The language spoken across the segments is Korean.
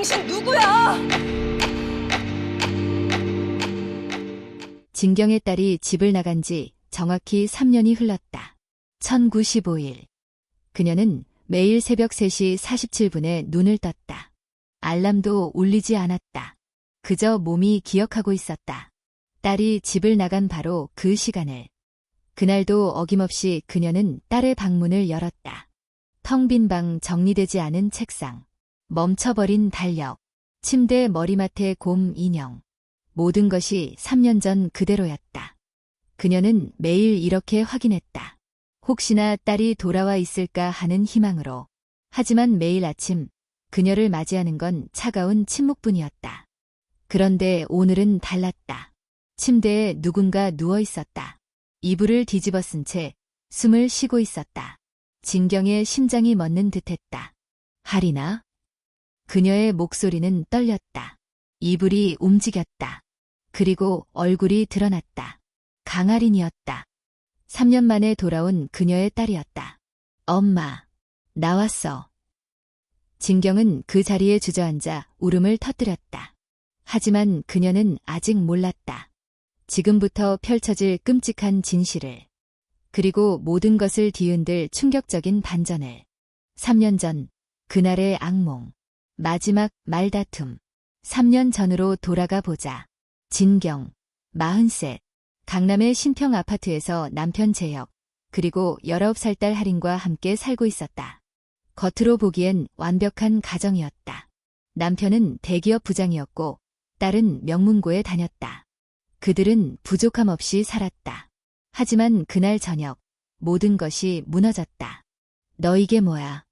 당신 누구야? 진경의 딸이 집을 나간 지 정확히 3년이 흘렀다. 1095일. 그녀는 매일 새벽 3시 47분에 눈을 떴다. 알람도 울리지 않았다. 그저 몸이 기억하고 있었다. 딸이 집을 나간 바로 그 시간을. 그날도 어김없이 그녀는 딸의 방문을 열었다. 텅 빈 방, 정리되지 않은 책상, 멈춰버린 달력, 침대 머리맡에 곰 인형. 모든 것이 3년 전 그대로였다. 그녀는 매일 이렇게 확인했다. 혹시나 딸이 돌아와 있을까 하는 희망으로. 하지만 매일 아침 그녀를 맞이하는 건 차가운 침묵뿐이었다. 그런데 오늘은 달랐다. 침대에 누군가 누워 있었다. 이불을 뒤집어 쓴 채 숨을 쉬고 있었다. 진경의 심장이 멎는 듯했다. 하리나? 그녀의 목소리는 떨렸다. 이불이 움직였다. 그리고 얼굴이 드러났다. 강아린이었다. 3년 만에 돌아온 그녀의 딸이었다. 엄마, 나왔어. 진경은 그 자리에 주저앉아 울음을 터뜨렸다. 하지만 그녀는 아직 몰랐다. 지금부터 펼쳐질 끔찍한 진실을. 그리고 모든 것을 뒤흔들 충격적인 반전을. 3년 전, 그날의 악몽. 마지막 말다툼. 3년 전으로 돌아가 보자. 진경, 43. 강남의 신평 아파트에서 남편 재혁, 그리고 19살 딸 할인과 함께 살고 있었다. 겉으로 보기엔 완벽한 가정이었다. 남편은 대기업 부장이었고, 딸은 명문고에 다녔다. 그들은 부족함 없이 살았다. 하지만 그날 저녁, 모든 것이 무너졌다. 너 이게 뭐야?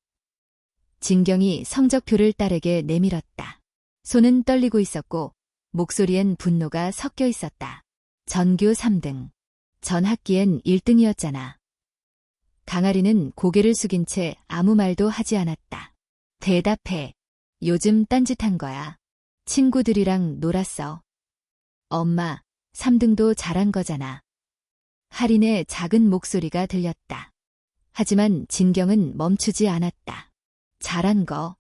진경이 성적표를 딸에게 내밀었다. 손은 떨리고 있었고, 목소리엔 분노가 섞여 있었다. 전교 3등. 전 학기엔 1등이었잖아. 강아리는 고개를 숙인 채 아무 말도 하지 않았다. 대답해. 요즘 딴짓한 거야. 친구들이랑 놀았어. 엄마, 3등도 잘한 거잖아. 할인의 작은 목소리가 들렸다. 하지만 진경은 멈추지 않았다. 잘한 거.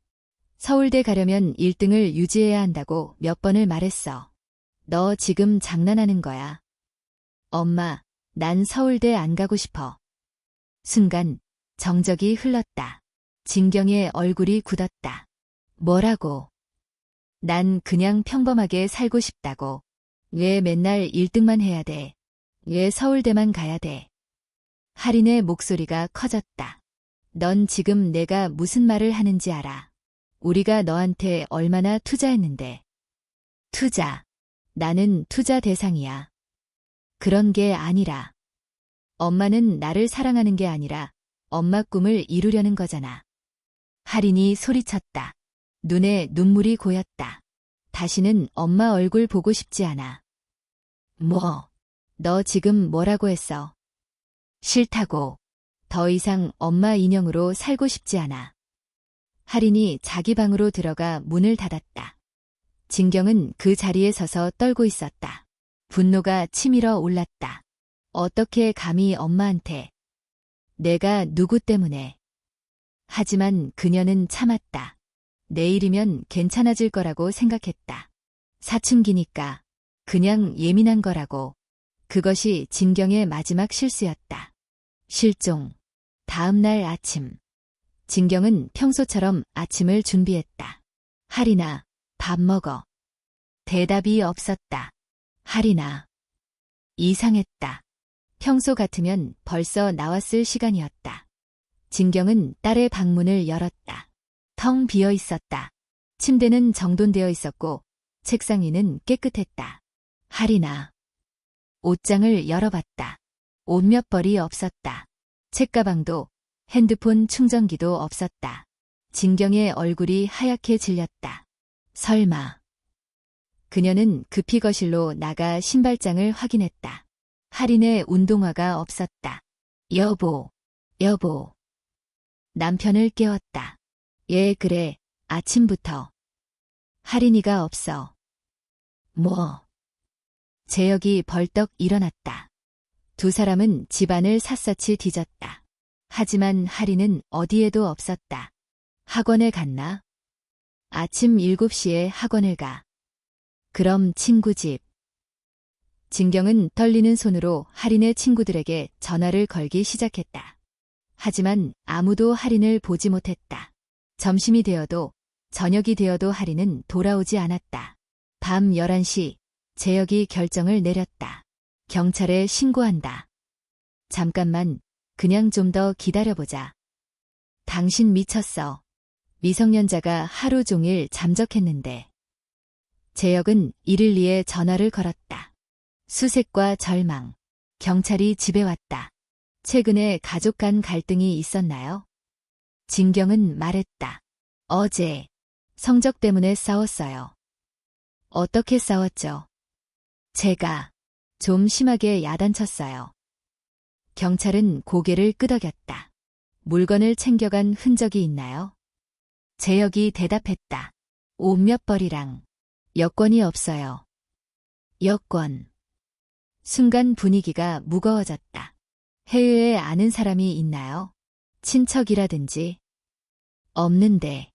서울대 가려면 1등을 유지해야 한다고 몇 번을 말했어. 너 지금 장난하는 거야. 엄마, 난 서울대 안 가고 싶어. 순간 정적이 흘렀다. 진경의 얼굴이 굳었다. 뭐라고? 난 그냥 평범하게 살고 싶다고. 왜 맨날 1등만 해야 돼? 왜 서울대만 가야 돼? 할인의 목소리가 커졌다. 넌 지금 내가 무슨 말을 하는지 알아. 우리가 너한테 얼마나 투자했는데. 투자. 나는 투자 대상이야. 그런 게 아니라. 엄마는 나를 사랑하는 게 아니라 엄마 꿈을 이루려는 거잖아. 할인이 소리쳤다. 눈에 눈물이 고였다. 다시는 엄마 얼굴 보고 싶지 않아. 뭐? 너 지금 뭐라고 했어? 싫다고. 더 이상 엄마 인형으로 살고 싶지 않아. 할인이 자기 방으로 들어가 문을 닫았다. 진경은 그 자리에 서서 떨고 있었다. 분노가 치밀어 올랐다. 어떻게 감히 엄마한테. 내가 누구 때문에. 하지만 그녀는 참았다. 내일이면 괜찮아질 거라고 생각했다. 사춘기니까. 그냥 예민한 거라고. 그것이 진경의 마지막 실수였다. 실종. 다음 날 아침. 진경은 평소처럼 아침을 준비했다. 할인아, 밥 먹어. 대답이 없었다. 할인아. 이상했다. 평소 같으면 벌써 나왔을 시간이었다. 진경은 딸의 방문을 열었다. 텅 비어 있었다. 침대는 정돈되어 있었고 책상 위는 깨끗했다. 할인아. 옷장을 열어봤다. 옷 몇 벌이 없었다. 책가방도 핸드폰 충전기도 없었다. 진경의 얼굴이 하얗게 질렸다. 설마. 그녀는 급히 거실로 나가 신발장을 확인했다. 할인의 운동화가 없었다. 여보, 여보. 남편을 깨웠다. 예, 그래, 아침부터. 할인이가 없어. 뭐. 재혁이 벌떡 일어났다. 두 사람은 집안을 샅샅이 뒤졌다. 하지만 할인은 어디에도 없었다. 학원에 갔나? 아침 7시에 학원을 가. 그럼 친구 집. 진경은 떨리는 손으로 할인의 친구들에게 전화를 걸기 시작했다. 하지만 아무도 할인을 보지 못했다. 점심이 되어도 저녁이 되어도 할인은 돌아오지 않았다. 밤 11시 재혁이 결정을 내렸다. 경찰에 신고한다. 잠깐만, 그냥 좀 더 기다려보자. 당신 미쳤어. 미성년자가 하루 종일 잠적했는데. 재혁은 112에 전화를 걸었다. 수색과 절망. 경찰이 집에 왔다. 최근에 가족 간 갈등이 있었나요? 진경은 말했다. 어제 성적 때문에 싸웠어요. 어떻게 싸웠죠? 제가 좀 심하게 야단쳤어요. 경찰은 고개를 끄덕였다. 물건을 챙겨간 흔적이 있나요? 재혁이 대답했다. 옷 몇 벌이랑 여권이 없어요. 여권. 순간 분위기가 무거워졌다. 해외에 아는 사람이 있나요? 친척이라든지. 없는데.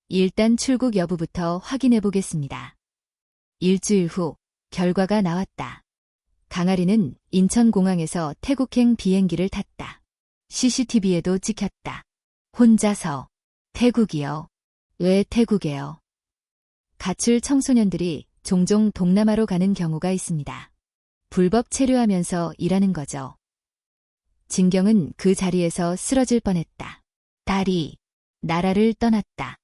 일단 출국 여부부터 확인해 보겠습니다. 일주일 후 결과가 나왔다. 강아리는 인천공항에서 태국행 비행기를 탔다. CCTV에도 찍혔다. 혼자서. 태국이요. 왜 태국에요? 가출 청소년들이 종종 동남아로 가는 경우가 있습니다. 불법 체류하면서 일하는 거죠. 진경은 그 자리에서 쓰러질 뻔했다. 딸이 나라를 떠났다.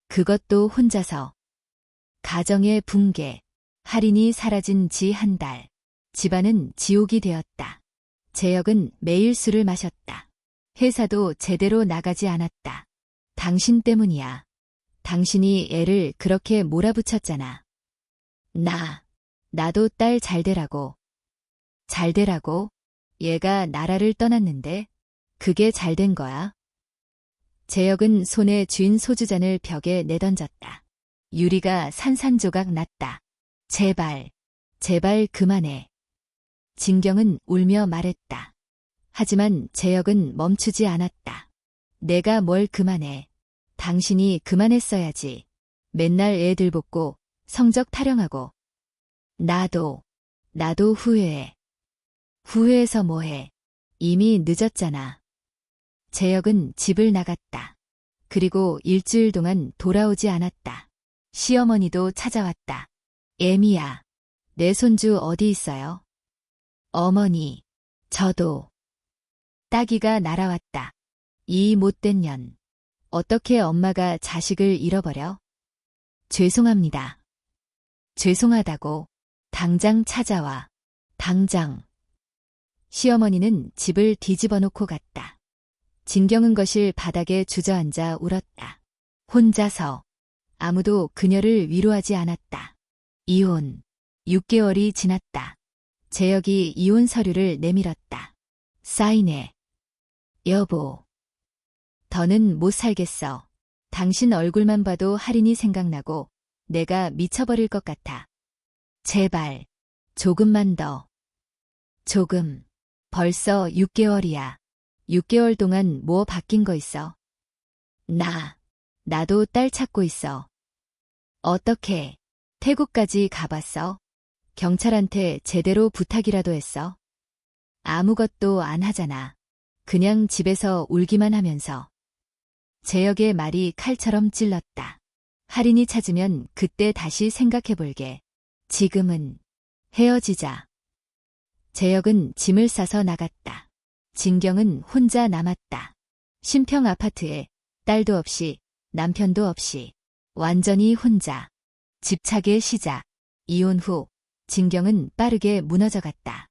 그것도 혼자서. 가정의 붕괴. 할인이 사라진 지 한 달. 집안은 지옥이 되었다. 재혁은 매일 술을 마셨다. 회사도 제대로 나가지 않았다. 당신 때문이야. 당신이 애를 그렇게 몰아붙였잖아. 나도 딸 잘 되라고. 잘 되라고? 얘가 나라를 떠났는데 그게 잘 된 거야? 재혁은 손에 쥔 소주잔을 벽에 내던졌다. 유리가 산산조각 났다. 제발 그만해. 진경은 울며 말했다. 하지만 재혁은 멈추지 않았다. 내가 뭘 그만해. 당신이 그만했어야지. 맨날 애들 볶고 성적 타령하고. 나도 후회해. 후회해서 뭐해. 이미 늦었잖아. 재혁은 집을 나갔다. 그리고 일주일 동안 돌아오지 않았다. 시어머니도 찾아왔다. 애미야, 내 손주 어디 있어요? 어머니, 저도. 따기가 날아왔다. 이 못된 년. 어떻게 엄마가 자식을 잃어버려? 죄송합니다. 죄송하다고. 당장 찾아와. 당장. 시어머니는 집을 뒤집어 놓고 갔다. 진경은 거실 바닥에 주저앉아 울었다. 혼자서. 아무도 그녀를 위로하지 않았다. 이혼. 6개월이 지났다. 재혁이 이혼 서류를 내밀었다. 사인해. 여보. 더는 못 살겠어. 당신 얼굴만 봐도 할인이 생각나고 내가 미쳐버릴 것 같아. 제발. 조금만 더. 조금. 벌써 6개월이야. 6개월 동안 뭐 바뀐 거 있어? 나도 딸 찾고 있어. 어떻게? 태국까지 가봤어? 경찰한테 제대로 부탁이라도 했어? 아무것도 안 하잖아. 그냥 집에서 울기만 하면서. 재혁의 말이 칼처럼 찔렀다. 할인이 찾으면 그때 다시 생각해볼게. 지금은 헤어지자. 재혁은 짐을 싸서 나갔다. 진경은 혼자 남았다. 신평 아파트에 딸도 없이 남편도 없이 완전히 혼자. 집착의 시작. 이혼 후 진경은 빠르게 무너져갔다.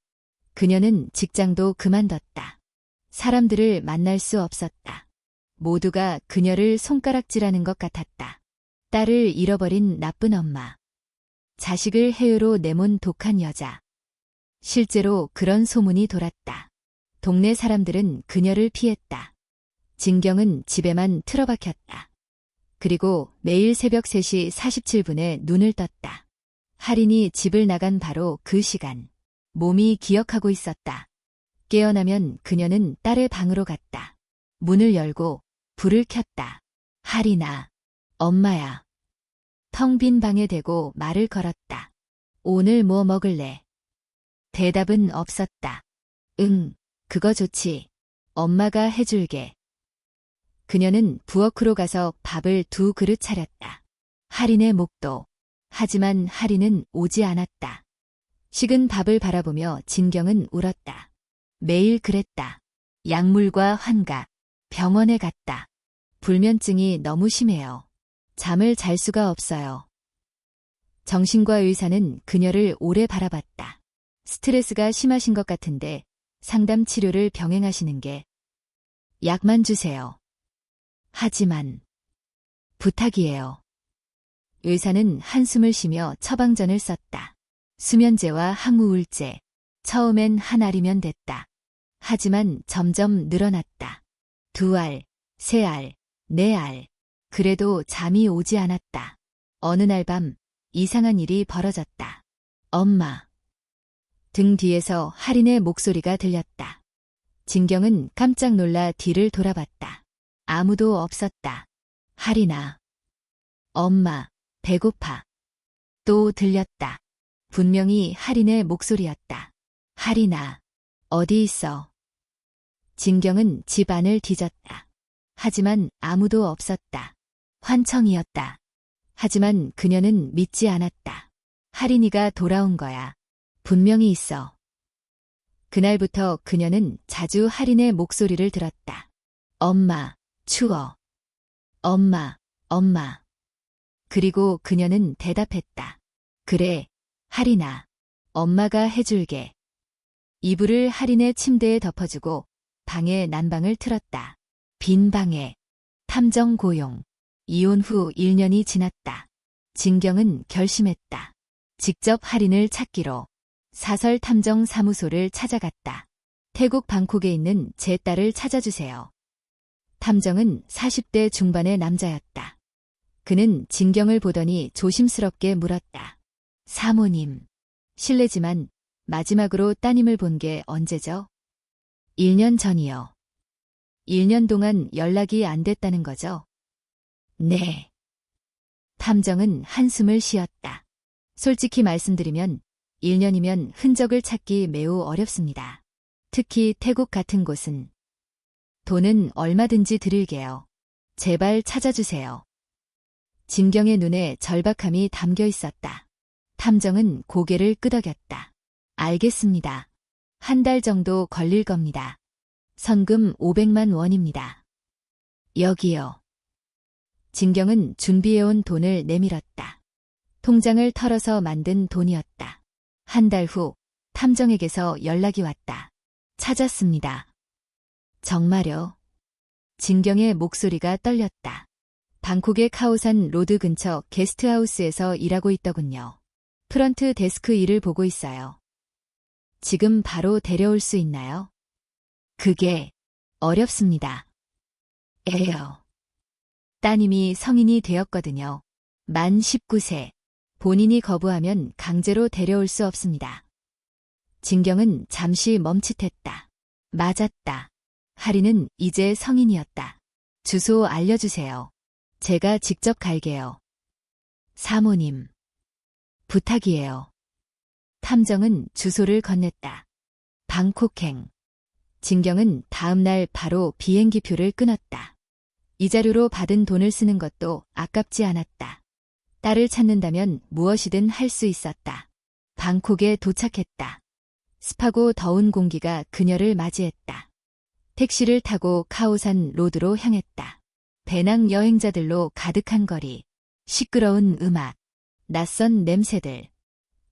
그녀는 직장도 그만뒀다. 사람들을 만날 수 없었다. 모두가 그녀를 손가락질하는 것 같았다. 딸을 잃어버린 나쁜 엄마. 자식을 해외로 내몬 독한 여자. 실제로 그런 소문이 돌았다. 동네 사람들은 그녀를 피했다. 진경은 집에만 틀어박혔다. 그리고 매일 새벽 3시 47분에 눈을 떴다. 할인이 집을 나간 바로 그 시간. 몸이 기억하고 있었다. 깨어나면 그녀는 딸의 방으로 갔다. 문을 열고 불을 켰다. 할인아, 엄마야. 텅 빈 방에 대고 말을 걸었다. 오늘 뭐 먹을래? 대답은 없었다. 응, 그거 좋지. 엄마가 해줄게. 그녀는 부엌으로 가서 밥을 2그릇 차렸다. 할인의 목도. 하지만 할인은 오지 않았다. 식은 밥을 바라보며 진경은 울었다. 매일 그랬다. 약물과 환각, 병원에 갔다. 불면증이 너무 심해요. 잠을 잘 수가 없어요. 정신과 의사는 그녀를 오래 바라봤다. 스트레스가 심하신 것 같은데 상담 치료를 병행하시는 게 약만 주세요. 하지만 부탁이에요. 의사는 한숨을 쉬며 처방전을 썼다. 수면제와 항우울제. 처음엔 한 알이면 됐다. 하지만 점점 늘어났다. 2알, 3알, 4알. 그래도 잠이 오지 않았다. 어느 날 밤 이상한 일이 벌어졌다. 엄마. 등 뒤에서 할인의 목소리가 들렸다. 진경은 깜짝 놀라 뒤를 돌아봤다. 아무도 없었다. 할인아. 엄마, 배고파. 또 들렸다. 분명히 할인의 목소리였다. 할인아, 어디 있어? 진경은 집 안을 뒤졌다. 하지만 아무도 없었다. 환청이었다. 하지만 그녀는 믿지 않았다. 할인이가 돌아온 거야. 분명히 있어. 그날부터 그녀는 자주 할인의 목소리를 들었다. 엄마, 추워. 엄마, 엄마. 그리고 그녀는 대답했다. 그래, 할인아. 엄마가 해줄게. 이불을 할인의 침대에 덮어주고 방에 난방을 틀었다. 빈 방에. 탐정 고용. 이혼 후 1년이 지났다. 진경은 결심했다. 직접 할인을 찾기로. 사설 탐정 사무소를 찾아갔다. 태국 방콕에 있는 제 딸을 찾아주세요. 탐정은 40대 중반의 남자였다. 그는 진경을 보더니 조심스럽게 물었다. 사모님. 실례지만 마지막으로 따님을 본 게 언제죠? 1년 전이요. 1년 동안 연락이 안 됐다는 거죠? 네. 탐정은 한숨을 쉬었다. 솔직히 말씀드리면 1년이면 흔적을 찾기 매우 어렵습니다. 특히 태국 같은 곳은. 돈은 얼마든지 드릴게요. 제발 찾아주세요. 진경의 눈에 절박함이 담겨 있었다. 탐정은 고개를 끄덕였다. 알겠습니다. 1달 정도 걸릴 겁니다. 선금 500만 원입니다. 여기요. 진경은 준비해온 돈을 내밀었다. 통장을 털어서 만든 돈이었다. 1달 후 탐정에게서 연락이 왔다. 찾았습니다. 정말요? 진경의 목소리가 떨렸다. 방콕의 카오산 로드 근처 게스트하우스에서 일하고 있더군요. 프런트 데스크 일을 보고 있어요. 지금 바로 데려올 수 있나요? 그게 어렵습니다. 에요. 따님이 성인이 되었거든요. 만 19세. 본인이 거부하면 강제로 데려올 수 없습니다. 진경은 잠시 멈칫했다. 맞았다. 할인은 이제 성인이었다. 주소 알려주세요. 제가 직접 갈게요. 사모님. 부탁이에요. 탐정은 주소를 건넸다. 방콕행. 진경은 다음 날 바로 비행기표를 끊었다. 이자료로 받은 돈을 쓰는 것도 아깝지 않았다. 딸을 찾는다면 무엇이든 할 수 있었다. 방콕에 도착했다. 습하고 더운 공기가 그녀를 맞이했다. 택시를 타고 카오산 로드로 향했다. 배낭 여행자들로 가득한 거리, 시끄러운 음악, 낯선 냄새들.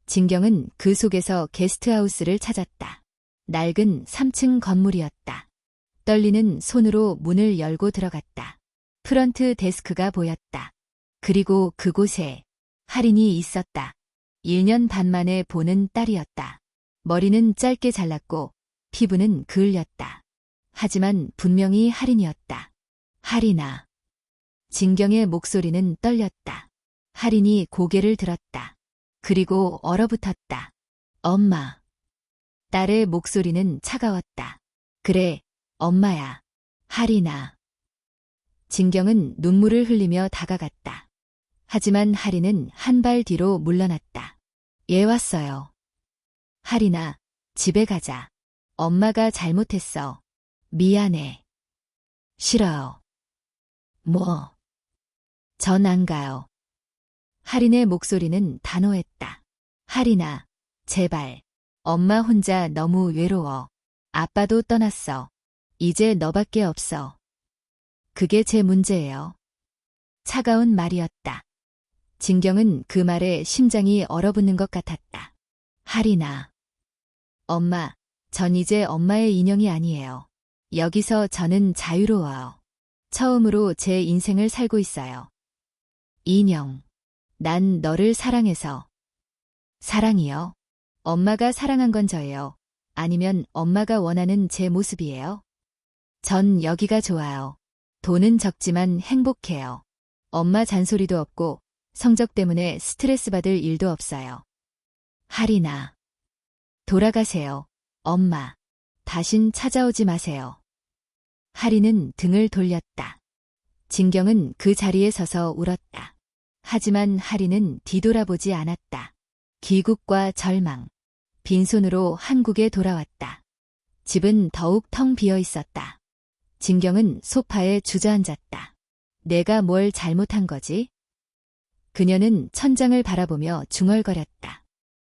진경은 그 속에서 게스트하우스를 찾았다. 낡은 3층 건물이었다. 떨리는 손으로 문을 열고 들어갔다. 프런트 데스크가 보였다. 그리고 그곳에 할인이 있었다. 1년 반 만에 보는 딸이었다. 머리는 짧게 잘랐고 피부는 그을렸다. 하지만 분명히 할인이었다. 할인아. 진경의 목소리는 떨렸다. 할인이 고개를 들었다. 그리고 얼어붙었다. 엄마. 딸의 목소리는 차가웠다. 그래, 엄마야. 할인아. 진경은 눈물을 흘리며 다가갔다. 하지만 하리는 한 발 뒤로 물러났다. 얘 왔어요. 하리나, 집에 가자. 엄마가 잘못했어. 미안해. 싫어요. 뭐? 전 안 가요. 하린의 목소리는 단호했다. 하리나, 제발. 엄마 혼자 너무 외로워. 아빠도 떠났어. 이제 너밖에 없어. 그게 제 문제예요. 차가운 말이었다. 진경은 그 말에 심장이 얼어붙는 것 같았다. 하리나. 엄마, 전 이제 엄마의 인형이 아니에요. 여기서 저는 자유로워요. 처음으로 제 인생을 살고 있어요. 인형. 난 너를 사랑해서. 사랑이요? 엄마가 사랑한 건 저예요. 아니면 엄마가 원하는 제 모습이에요? 전 여기가 좋아요. 돈은 적지만 행복해요. 엄마 잔소리도 없고 성적 때문에 스트레스 받을 일도 없어요. 하리나. 돌아가세요. 엄마. 다신 찾아오지 마세요. 하리는 등을 돌렸다. 진경은 그 자리에 서서 울었다. 하지만 하리는 뒤돌아보지 않았다. 기국과 절망. 빈손으로 한국에 돌아왔다. 집은 더욱 텅 비어 있었다. 진경은 소파에 주저앉았다. 내가 뭘 잘못한 거지? 그녀는 천장을 바라보며 중얼거렸다.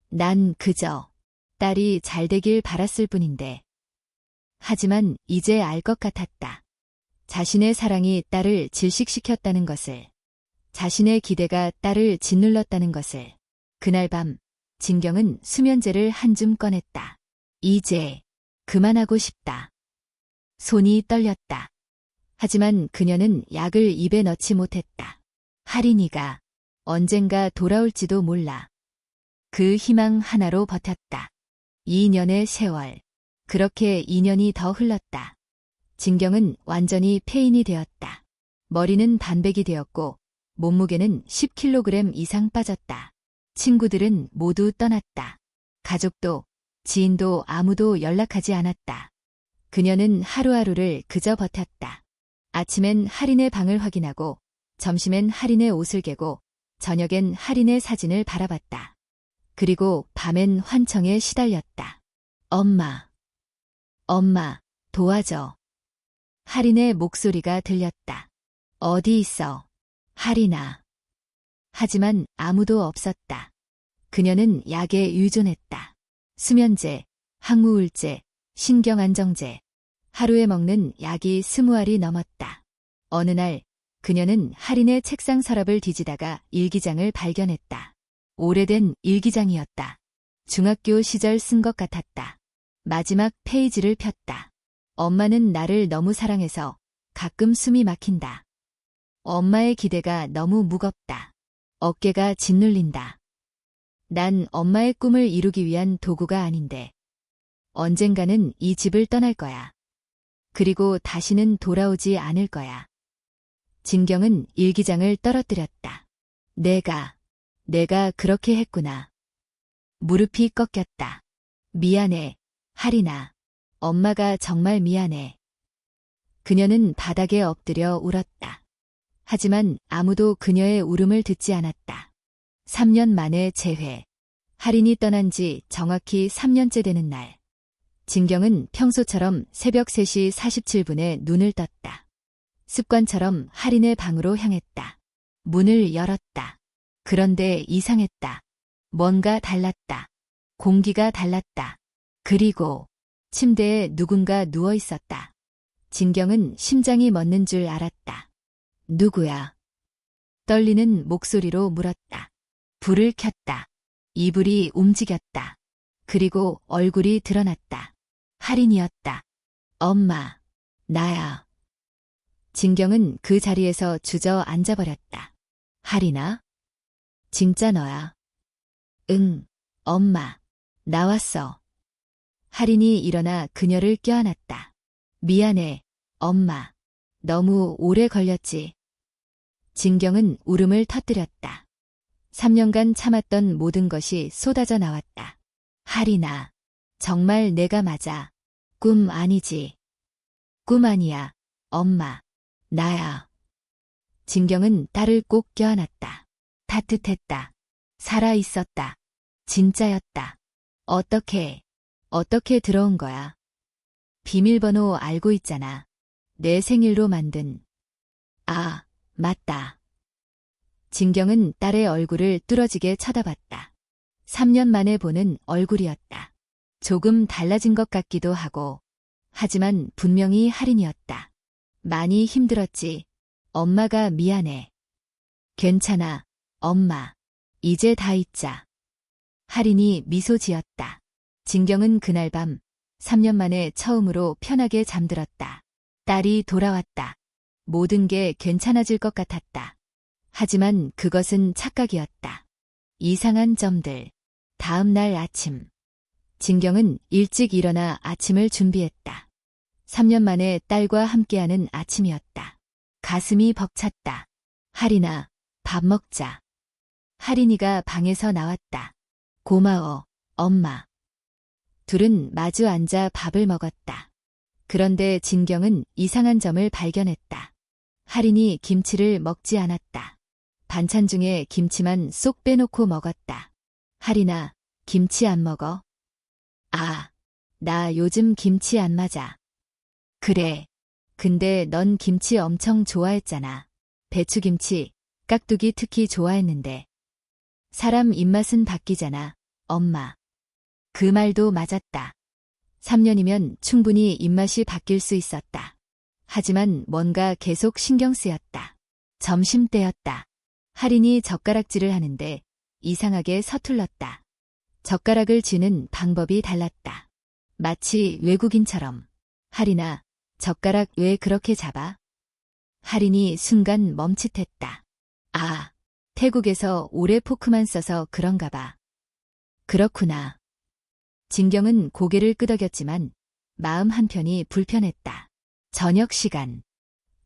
난 그저 딸이 잘 되길 바랐을 뿐인데. 하지만 이제 알 것 같았다. 자신의 사랑이 딸을 질식시켰다는 것을. 자신의 기대가 딸을 짓눌렀다는 것을. 그날 밤 진경은 수면제를 한 줌 꺼냈다. 이제 그만하고 싶다. 손이 떨렸다. 하지만 그녀는 약을 입에 넣지 못했다. 하린이가 언젠가 돌아올지도 몰라. 그 희망 하나로 버텼다. 2년의 세월. 그렇게 2년이 더 흘렀다. 진경은 완전히 폐인이 되었다. 머리는 단백이 되었고 몸무게는 10kg 이상 빠졌다. 친구들은 모두 떠났다. 가족도, 지인도 아무도 연락하지 않았다. 그녀는 하루하루를 그저 버텼다. 아침엔 하린의 방을 확인하고, 점심엔 하린의 옷을 개고, 저녁엔 하린의 사진을 바라봤다. 그리고 밤엔 환청에 시달렸다. 엄마. 엄마, 도와줘. 하린의 목소리가 들렸다. 어디 있어? 하린아. 하지만 아무도 없었다. 그녀는 약에 의존했다. 수면제, 항우울제, 신경안정제. 하루에 먹는 약이 20알이 넘었다. 어느 날 그녀는 하린의 책상 서랍을 뒤지다가 일기장을 발견했다. 오래된 일기장이었다. 중학교 시절 쓴 것 같았다. 마지막 페이지를 폈다. 엄마는 나를 너무 사랑해서 가끔 숨이 막힌다. 엄마의 기대가 너무 무겁다. 어깨가 짓눌린다. 난 엄마의 꿈을 이루기 위한 도구가 아닌데. 언젠가는 이 집을 떠날 거야. 그리고 다시는 돌아오지 않을 거야. 진경은 일기장을 떨어뜨렸다. 내가 그렇게 했구나. 무릎이 꺾였다. 미안해, 하린아. 엄마가 정말 미안해. 그녀는 바닥에 엎드려 울었다. 하지만 아무도 그녀의 울음을 듣지 않았다. 3년 만에 재회. 하린이 떠난 지 정확히 3년째 되는 날. 진경은 평소처럼 새벽 3시 47분에 눈을 떴다. 습관처럼 하린의 방으로 향했다. 문을 열었다. 그런데 이상했다. 뭔가 달랐다. 공기가 달랐다. 그리고 침대에 누군가 누워 있었다. 진경은 심장이 멎는 줄 알았다. 누구야? 떨리는 목소리로 물었다. 불을 켰다. 이불이 움직였다. 그리고 얼굴이 드러났다. 하린이었다. 엄마, 나야. 진경은 그 자리에서 주저앉아 버렸다. 하린아? 진짜 너야? 응, 엄마. 나왔어. 하린이 일어나 그녀를 껴안았다. 미안해, 엄마. 너무 오래 걸렸지. 진경은 울음을 터뜨렸다. 3년간 참았던 모든 것이 쏟아져 나왔다. 하린아, 정말 내가 맞아. 꿈 아니지. 꿈 아니야, 엄마. 나야. 진경은 딸을 꼭 껴안았다. 따뜻했다. 살아 있었다. 진짜였다. 어떻게 들어온 거야? 비밀번호 알고 있잖아. 내 생일로 만든. 아, 맞다. 진경은 딸의 얼굴을 뚫어지게 쳐다봤다. 3년 만에 보는 얼굴이었다. 조금 달라진 것 같기도 하고, 하지만 분명히 할인이었다. 많이 힘들었지. 엄마가 미안해. 괜찮아, 엄마. 이제 다 잊자. 할인이 미소 지었다. 진경은 그날 밤 3년 만에 처음으로 편하게 잠들었다. 딸이 돌아왔다. 모든 게 괜찮아질 것 같았다. 하지만 그것은 착각이었다. 이상한 점들. 다음 날 아침. 진경은 일찍 일어나 아침을 준비했다. 3년 만에 딸과 함께하는 아침이었다. 가슴이 벅찼다. 할인아, 밥 먹자. 할인이가 방에서 나왔다. 고마워, 엄마. 둘은 마주 앉아 밥을 먹었다. 그런데 진경은 이상한 점을 발견했다. 할인이 김치를 먹지 않았다. 반찬 중에 김치만 쏙 빼놓고 먹었다. 할인아, 김치 안 먹어? 아, 나 요즘 김치 안 맞아. 그래. 근데 넌 김치 엄청 좋아했잖아. 배추김치, 깍두기 특히 좋아했는데. 사람 입맛은 바뀌잖아, 엄마. 그 말도 맞았다. 3년이면 충분히 입맛이 바뀔 수 있었다. 하지만 뭔가 계속 신경 쓰였다. 점심때였다. 할인이 젓가락질을 하는데 이상하게 서툴렀다. 젓가락을 쥐는 방법이 달랐다. 마치 외국인처럼. 할인아, 젓가락 왜 그렇게 잡아? 할인이 순간 멈칫했다. 아, 태국에서 오래 포크만 써서 그런가 봐. 그렇구나. 진경은 고개를 끄덕였지만 마음 한편이 불편했다. 저녁 시간.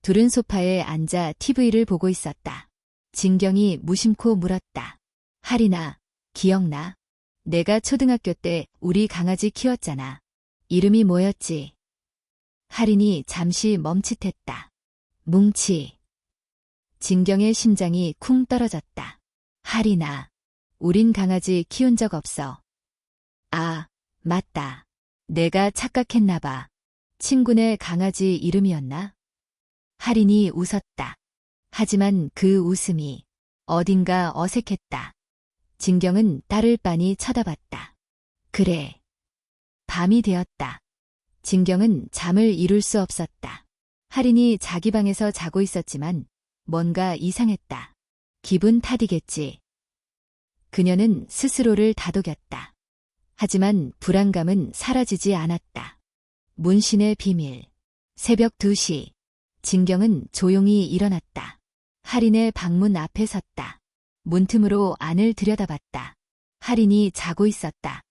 둘은 소파에 앉아 TV를 보고 있었다. 진경이 무심코 물었다. 할인아, 기억나? 내가 초등학교 때 우리 강아지 키웠잖아. 이름이 뭐였지? 할인이 잠시 멈칫했다. 뭉치. 진경의 심장이 쿵 떨어졌다. 할인아, 우린 강아지 키운 적 없어. 아, 맞다. 내가 착각했나 봐. 친구네 강아지 이름이었나? 할인이 웃었다. 하지만 그 웃음이 어딘가 어색했다. 진경은 딸을 빤히 쳐다봤다. 그래. 밤이 되었다. 진경은 잠을 이룰 수 없었다. 할인이 자기 방에서 자고 있었지만 뭔가 이상했다. 기분 탓이겠지. 그녀는 스스로를 다독였다. 하지만 불안감은 사라지지 않았다. 문신의 비밀. 새벽 2시. 진경은 조용히 일어났다. 할인의 방문 앞에 섰다. 문틈으로 안을 들여다봤다. 할인이 자고 있었다.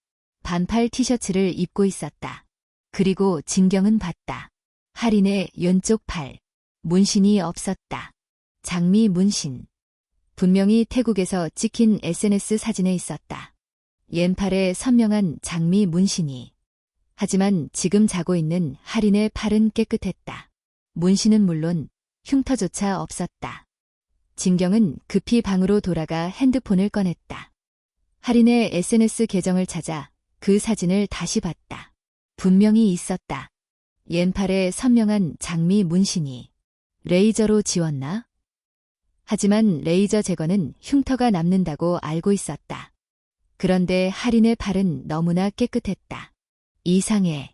반팔 티셔츠를 입고 있었다. 그리고 진경은 봤다. 할인의 왼쪽 팔. 문신이 없었다. 장미 문신. 분명히 태국에서 찍힌 SNS 사진에 있었다. 왼팔에 선명한 장미 문신이. 하지만 지금 자고 있는 할인의 팔은 깨끗했다. 문신은 물론 흉터조차 없었다. 진경은 급히 방으로 돌아가 핸드폰을 꺼냈다. 할인의 SNS 계정을 찾아 그 사진을 다시 봤다. 분명히 있었다. 왼팔에 선명한 장미 문신이. 레이저로 지웠나? 하지만 레이저 제거는 흉터가 남는다고 알고 있었다. 그런데 할인의 팔은 너무나 깨끗했다. 이상해.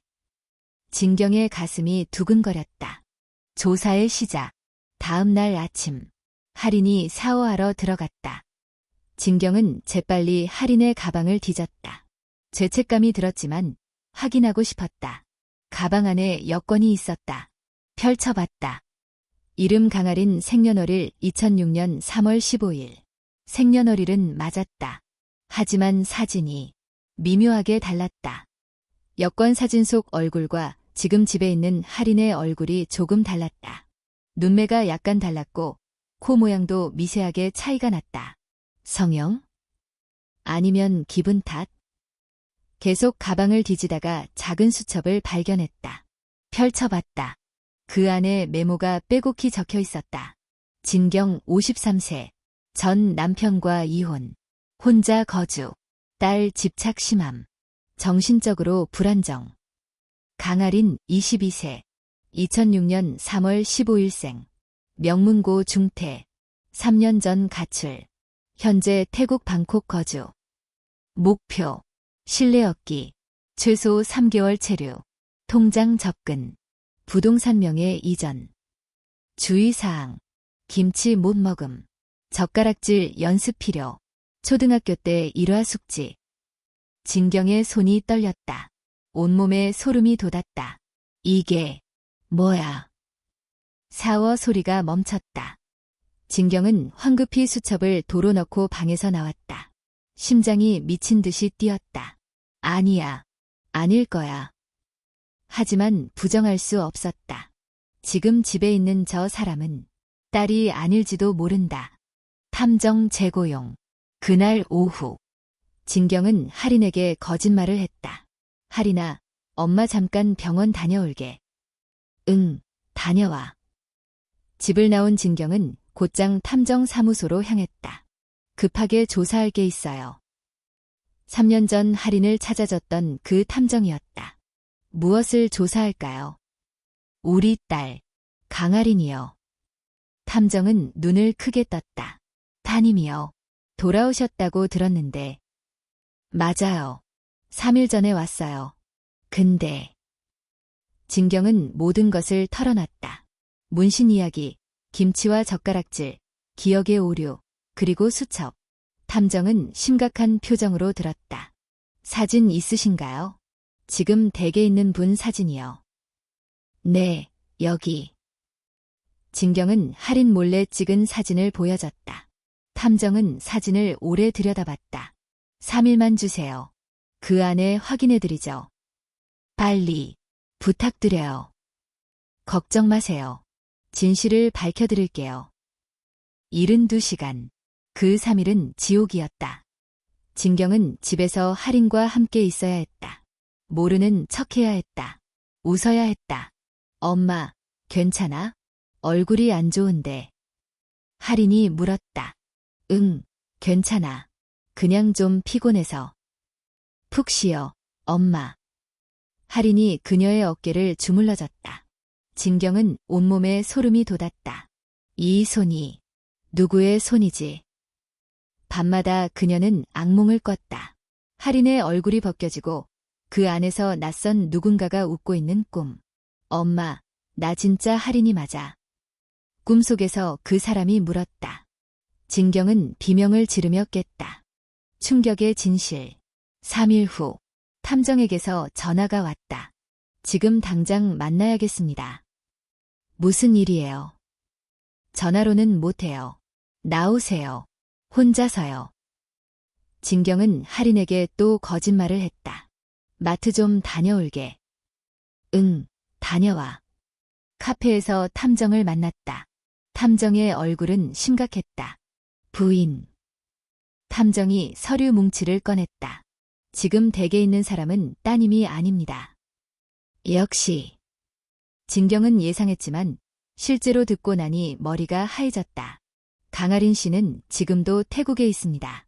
진경의 가슴이 두근거렸다. 조사의 시작. 다음 날 아침. 할인이 샤워하러 들어갔다. 진경은 재빨리 할인의 가방을 뒤졌다. 죄책감이 들었지만 확인하고 싶었다. 가방 안에 여권이 있었다. 펼쳐봤다. 이름 강할인 생년월일 2006년 3월 15일. 생년월일은 맞았다. 하지만 사진이 미묘하게 달랐다. 여권 사진 속 얼굴과 지금 집에 있는 할인의 얼굴이 조금 달랐다. 눈매가 약간 달랐고 코 모양도 미세하게 차이가 났다. 성형? 아니면 기분 탓? 계속 가방을 뒤지다가 작은 수첩을 발견했다. 펼쳐봤다. 그 안에 메모가 빼곡히 적혀 있었다. 진경 53세. 전 남편과 이혼. 혼자 거주. 딸 집착 심함. 정신적으로 불안정. 강아린 22세. 2006년 3월 15일생. 명문고 중퇴. 3년 전 가출. 현재 태국 방콕 거주. 목표. 신뢰 얻기. 최소 3개월 체류. 통장 접근. 부동산 명예 이전. 주의사항. 김치 못 먹음. 젓가락질 연습 필요. 초등학교 때 일화 숙지. 진경의 손이 떨렸다. 온몸에 소름이 돋았다. 이게 뭐야? 샤워 소리가 멈췄다. 진경은 황급히 수첩을 도로 넣고 방에서 나왔다. 심장이 미친 듯이 뛰었다. 아니야. 아닐 거야. 하지만 부정할 수 없었다. 지금 집에 있는 저 사람은 딸이 아닐지도 모른다. 탐정 재고용. 그날 오후. 진경은 할인에게 거짓말을 했다. 할인아, 엄마 잠깐 병원 다녀올게. 응, 다녀와. 집을 나온 진경은 곧장 탐정사무소로 향했다. 급하게 조사할 게 있어요. 3년 전 할인을 찾아줬던 그 탐정이었다. 무엇을 조사할까요? 우리 딸, 강할인이요. 탐정은 눈을 크게 떴다. 따님이요. 돌아오셨다고 들었는데. 맞아요. 3일 전에 왔어요. 근데. 진경은 모든 것을 털어놨다. 문신 이야기, 김치와 젓가락질, 기억의 오류, 그리고 수첩. 탐정은 심각한 표정으로 들었다. 사진 있으신가요? 지금 댁에 있는 분 사진이요. 네, 여기. 진경은 할인 몰래 찍은 사진을 보여줬다. 탐정은 사진을 오래 들여다봤다. 3일만 주세요. 그 안에 확인해드리죠. 빨리. 부탁드려요. 걱정 마세요. 진실을 밝혀드릴게요. 72시간. 그 3일은 지옥이었다. 진경은 집에서 할인과 함께 있어야 했다. 모르는 척해야 했다. 웃어야 했다. 엄마, 괜찮아? 얼굴이 안 좋은데. 할인이 물었다. 응, 괜찮아. 그냥 좀 피곤해서. 푹 쉬어, 엄마. 할인이 그녀의 어깨를 주물러줬다. 진경은 온몸에 소름이 돋았다. 이 손이 누구의 손이지? 밤마다 그녀는 악몽을 꿨다. 할인의 얼굴이 벗겨지고 그 안에서 낯선 누군가가 웃고 있는 꿈. 엄마, 나 진짜 할인이 맞아. 꿈속에서 그 사람이 물었다. 진경은 비명을 지르며 깼다. 충격의 진실. 3일 후 탐정에게서 전화가 왔다. 지금 당장 만나야겠습니다. 무슨 일이에요? 전화로는 못해요. 나오세요. 혼자서요. 진경은 할인에게 또 거짓말을 했다. 마트 좀 다녀올게. 응, 다녀와. 카페에서 탐정을 만났다. 탐정의 얼굴은 심각했다. 부인. 탐정이 서류 뭉치를 꺼냈다. 지금 댁에 있는 사람은 따님이 아닙니다. 역시. 진경은 예상했지만 실제로 듣고 나니 머리가 하얘졌다. 강할인 씨는 지금도 태국에 있습니다.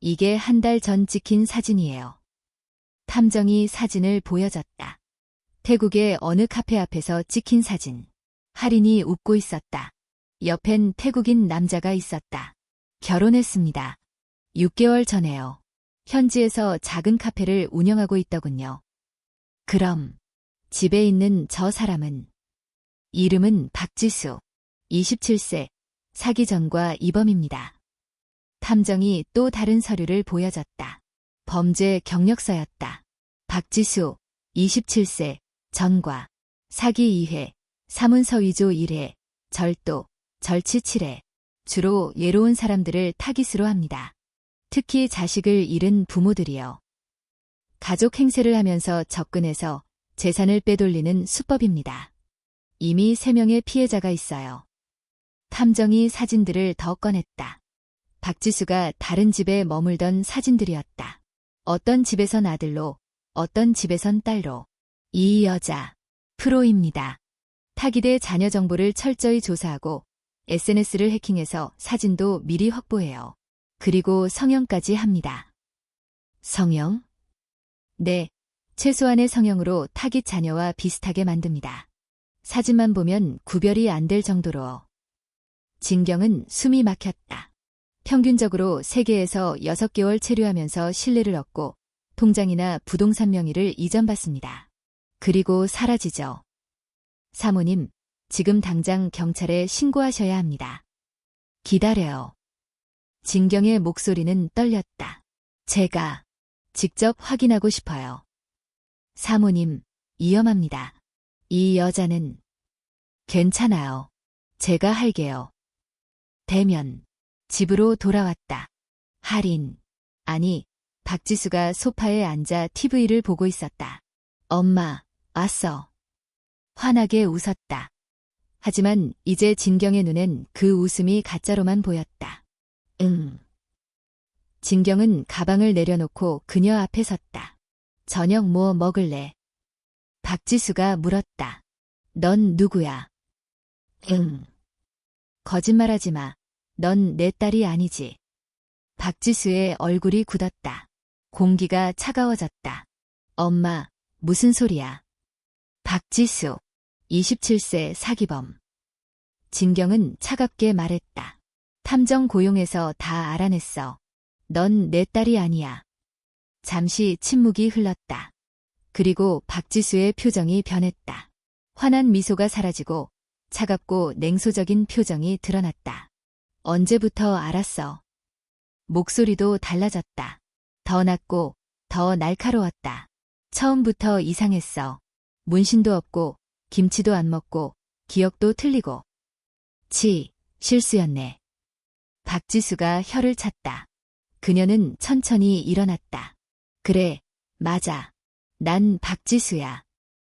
이게 한 달 전 찍힌 사진이에요. 탐정이 사진을 보여줬다. 태국의 어느 카페 앞에서 찍힌 사진. 할인이 웃고 있었다. 옆엔 태국인 남자가 있었다. 결혼했습니다. 6개월 전에요. 현지에서 작은 카페를 운영하고 있더군요. 그럼 집에 있는 저 사람은? 이름은 박지수. 27세. 사기 전과 이범입니다. 탐정이 또 다른 서류를 보여줬다. 범죄 경력서였다. 박지수. 27세. 전과. 사기 2회. 사문서 위조 1회. 절도. 절치 7회. 주로 예로운 사람들을 타깃으로 합니다. 특히 자식을 잃은 부모들이요. 가족 행세를 하면서 접근해서 재산을 빼돌리는 수법입니다. 이미 3명의 피해자가 있어요. 탐정이 사진들을 더 꺼냈다. 박지수가 다른 집에 머물던 사진들이었다. 어떤 집에선 아들로, 어떤 집에선 딸로. 이 여자, 프로입니다. 타깃의 자녀 정보를 철저히 조사하고 SNS를 해킹해서 사진도 미리 확보해요. 그리고 성형까지 합니다. 성형? 네, 최소한의 성형으로 타깃 자녀와 비슷하게 만듭니다. 사진만 보면 구별이 안 될 정도로. 진경은 숨이 막혔다. 평균적으로 3개에서 6개월 체류하면서 신뢰를 얻고 통장이나 부동산 명의를 이전받습니다. 그리고 사라지죠. 사모님, 지금 당장 경찰에 신고하셔야 합니다. 기다려요. 진경의 목소리는 떨렸다. 제가 직접 확인하고 싶어요. 사모님, 위험합니다. 이 여자는. 괜찮아요. 제가 할게요. 대면. 집으로 돌아왔다. 할인. 아니, 박지수가 소파에 앉아 TV를 보고 있었다. 엄마, 왔어. 환하게 웃었다. 하지만 이제 진경의 눈엔 그 웃음이 가짜로만 보였다. 진경은 가방을 내려놓고 그녀 앞에 섰다. 저녁 뭐 먹을래? 박지수가 물었다. 넌 누구야? 거짓말하지 마. 넌 내 딸이 아니지. 박지수의 얼굴이 굳었다. 공기가 차가워졌다. 엄마, 무슨 소리야? 박지수, 27세 사기범. 진경은 차갑게 말했다. 탐정 고용해서 다 알아냈어. 넌 내 딸이 아니야. 잠시 침묵이 흘렀다. 그리고 박지수의 표정이 변했다. 환한 미소가 사라지고 차갑고 냉소적인 표정이 드러났다. 언제부터 알았어? 목소리도 달라졌다. 더 낮고 더 날카로웠다. 처음부터 이상했어. 문신도 없고 김치도 안 먹고 기억도 틀리고. 실수였네. 박지수가 혀를 찼다. 그녀는 천천히 일어났다. 그래, 맞아. 난 박지수야.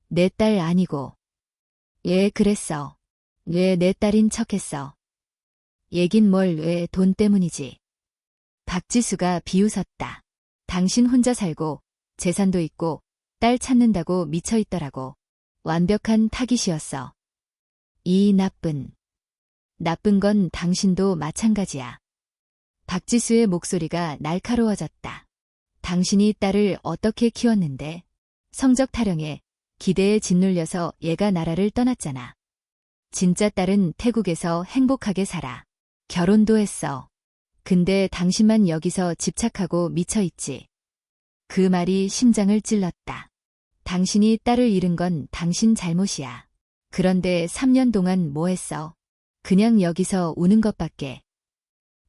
내 딸 아니고. 왜 그랬어? 왜 내 딸인 척했어? 얘긴 뭘 왜 돈 때문이지. 박지수가 비웃었다. 당신 혼자 살고 재산도 있고 딸 찾는다고 미쳐있더라고. 완벽한 타깃이었어. 이 나쁜 건 당신도 마찬가지야. 박지수의 목소리가 날카로워졌다. 당신이 딸을 어떻게 키웠는데? 성적 타령에 기대에 짓눌려서 얘가 나라를 떠났잖아. 진짜 딸은 태국에서 행복하게 살아. 결혼도 했어. 근데 당신만 여기서 집착하고 미쳐있지. 그 말이 심장을 찔렀다. 당신이 딸을 잃은 건 당신 잘못이야. 그런데 3년 동안 뭐 했어? 그냥 여기서 우는 것밖에.